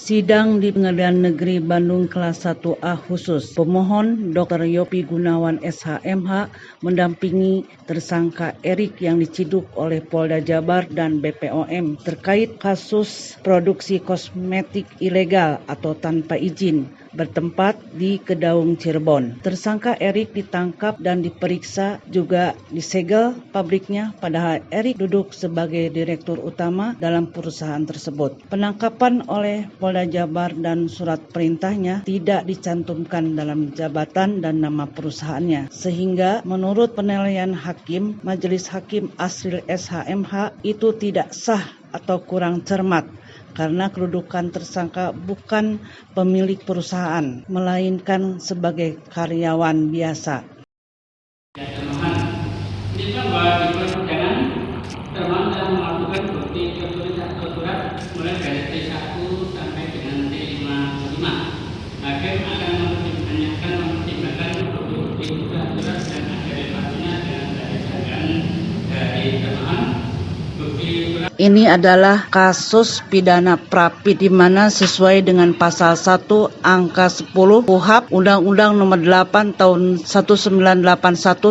Sidang di Pengadilan Negeri Bandung Kelas 1A khusus. Pemohon Dr. Yopi Gunawan SHMH mendampingi tersangka Erik yang diciduk oleh Polda Jabar dan BPOM terkait kasus produksi kosmetik ilegal atau tanpa izin bertempat di Kedaung, Cirebon. Tersangka Erik ditangkap dan diperiksa, juga disegel pabriknya, padahal Erik duduk sebagai direktur utama dalam perusahaan tersebut. Penangkapan oleh Polda Jabar dan surat perintahnya tidak dicantumkan dalam jabatan dan nama perusahaannya, sehingga menurut penilaian hakim, Majelis Hakim Asril SHMH itu tidak sah atau kurang cermat karena kedudukan tersangka bukan pemilik perusahaan, melainkan sebagai karyawan biasa. Ini kan bahwa di persidangan termohon telah melakukan bukti tertulis atau surat mulai dari T1 sampai dengan T55. Hakim akan mempertimbangkan bukti surat dan ada relasinya dengan berdasarkan dari termohon. Ini adalah kasus pidana Prapit di mana sesuai dengan pasal 1 angka 10 KUHP Undang-Undang Nomor 8 Tahun 1981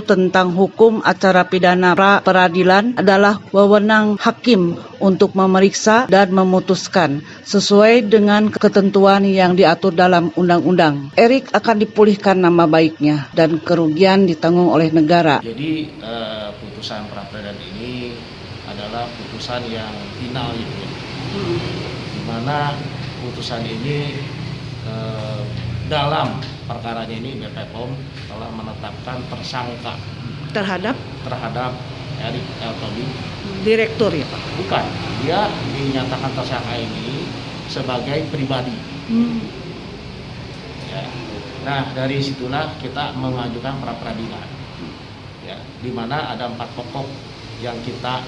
tentang hukum acara pidana peradilan adalah wewenang hakim untuk memeriksa dan memutuskan sesuai dengan ketentuan yang diatur dalam undang-undang. Erik akan dipulihkan nama baiknya dan kerugian ditanggung oleh negara. Jadi putusan pra-peradilan ini adalah putusan yang final gitu ya. Dimana putusan ini dalam perkaranya ini BPOM telah menetapkan tersangka Terhadap Erik L. Tobing. Direktur ya Pak? Bukan, dia dinyatakan tersangka ini sebagai pribadi. Ya. Nah, dari situlah kita mengajukan pra-peradilan. Ya, di mana ada 4 pokok yang kita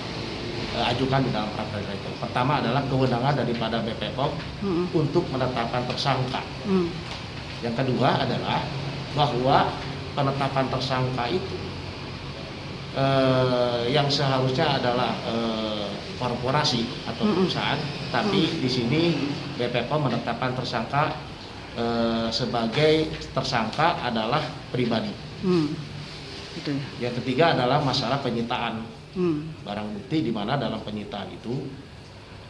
ajukan di dalam pra-peradilan itu. Pertama adalah kewenangan daripada BPOM untuk menetapkan tersangka. Yang kedua adalah bahwa penetapan tersangka itu yang seharusnya adalah korporasi atau perusahaan, tapi di sini BPOM menetapkan tersangka sebagai tersangka adalah pribadi. Yang ketiga adalah masalah penyitaan barang bukti, di mana dalam penyitaan itu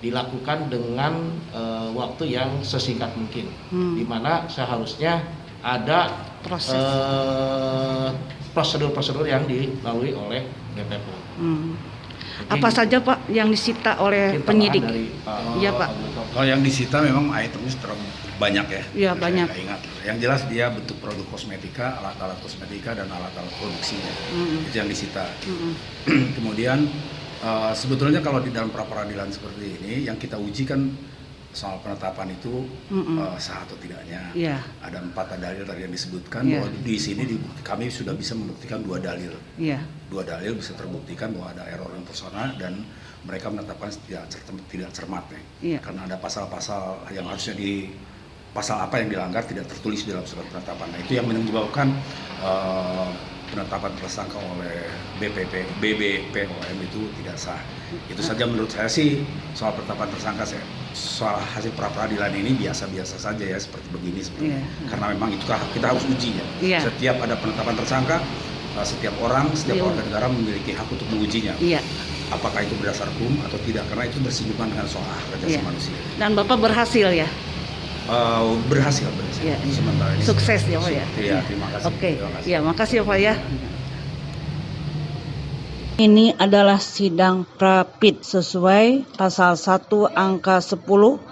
dilakukan dengan waktu yang sesingkat mungkin, di mana seharusnya ada prosedur-prosedur yang dilalui oleh BPOM. Apa saja Pak yang disita oleh penyidik? Iya Pak. Kalau yang disita memang itemnya terlalu banyak ya. Iya banyak. Saya ingat. Yang jelas dia bentuk produk kosmetika, alat-alat kosmetika dan alat-alat produksinya. Itu yang disita. Kemudian sebetulnya kalau di dalam pra-peradilan seperti ini yang kita uji kan soal penetapan itu sah atau tidaknya. Yeah. Ada 4 dalil tadi yang disebutkan, bahwa di sini kami sudah bisa membuktikan 2 dalil. Yeah. 2 dalil bisa terbuktikan bahwa ada error yang personal dan mereka menetapkan tidak cermat ya. Yeah. Karena ada pasal-pasal yang harusnya pasal apa yang dilanggar tidak tertulis di dalam surat penetapan. Nah, itu yang menyebabkan penetapan tersangka oleh BPOM itu tidak sah. Itu saja menurut saya sih soal penetapan tersangka. Soal hasil pra-peradilan ini biasa-biasa saja ya, seperti begini. Karena memang itu kita harus uji ya. Setiap ada penetapan tersangka, setiap orang, setiap warga negara memiliki hak untuk mengujinya. Apakah itu berdasar hukum atau tidak, karena itu bersinggungan dengan soal hak asasi manusia. Dan Bapak berhasil ya? Berhasil. Sementara ini sukses ya Pak ya? Iya, terima kasih. Oke, ya makasih ya Pak ya. Ini adalah sidang Prapit sesuai pasal 1 angka 10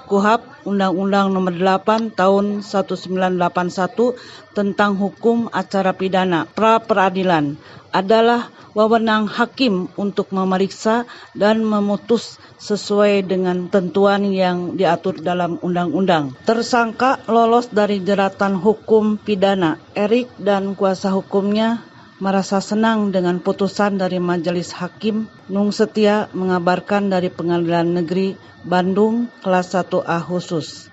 KUHP Undang-Undang Nomor 8 Tahun 1981 tentang hukum acara pidana pra-peradilan adalah wewenang hakim untuk memeriksa dan memutus sesuai dengan ketentuan yang diatur dalam undang-undang. Tersangka lolos dari jeratan hukum pidana. Erik dan kuasa hukumnya merasa senang dengan putusan dari Majelis Hakim. Nung Setia mengabarkan dari Pengadilan Negeri Bandung Kelas 1A khusus.